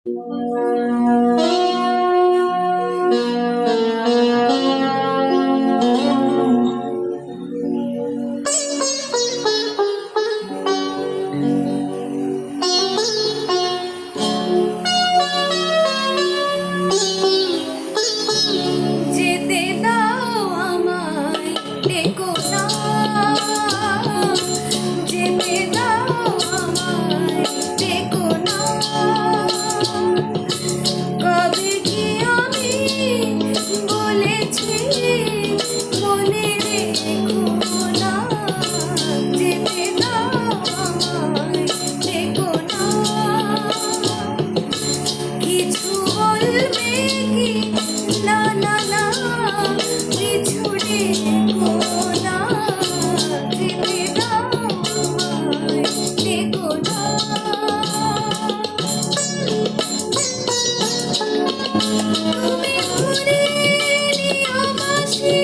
যেতে দাও আমায়, ডেকো না। যেতে দাও আমায়, ডেকো না। কবে কি আমি বলেছি মনে রেখো না। যেতে দাও আমায়, ডেকো না। কিছু বলবে কি? না না না, কিছু ডেকো না। যেতে দাও আমায়, ডেকো না। তুমি ঘুরে নিও বাঁশি,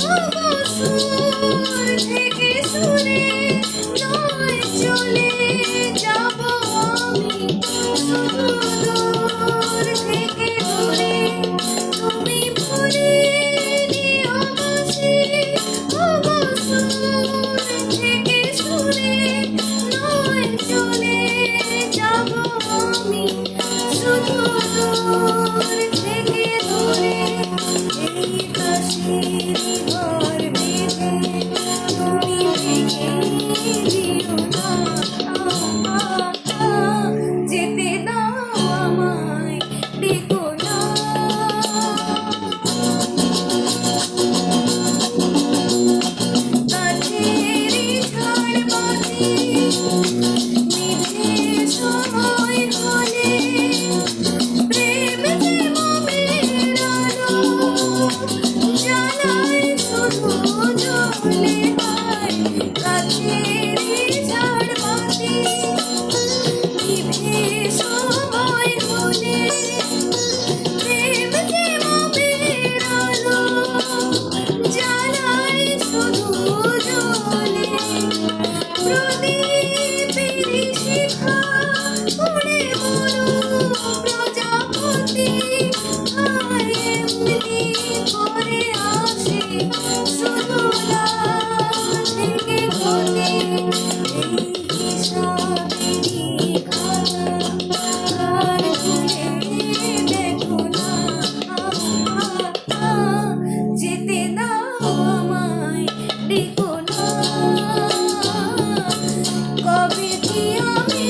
সুর থেকে সুরে নয় চলে যাব আমি শুধু দূর থেকে দূরে। তুমি ঘুরে নিও বাঁশি, সুর থেকে সুরে নয় চলে যাব আমি শুধু দূর থেকে দূরে। এই কাশির ঘর বেঁধে তুমি ভেঙে দিও না। যেতে দাও আমায়, ডেকো না। কাছেরই ঝাড়বাতি নিভে সময় হলে প্রেম যে মোমের আলো জ্বালায় শুধু জ্বলে হয়। কাছেরই ঝাড়বাতি নিভে সময় হলে প্রেম যে মোমের আলো জ্বালায় শুধু জ্বলে। প্রদীপেরই শিখা পুড়ে মরু প্রজাপতি হায় এমনি করে আসে শুধু লাভ থেকে ক্ষতি। এই হিসাবেরই খাতা আর খুলে দেখো না। যেতে দাও আমায়, ডেকো না। কবে কি আমি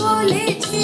বলেছি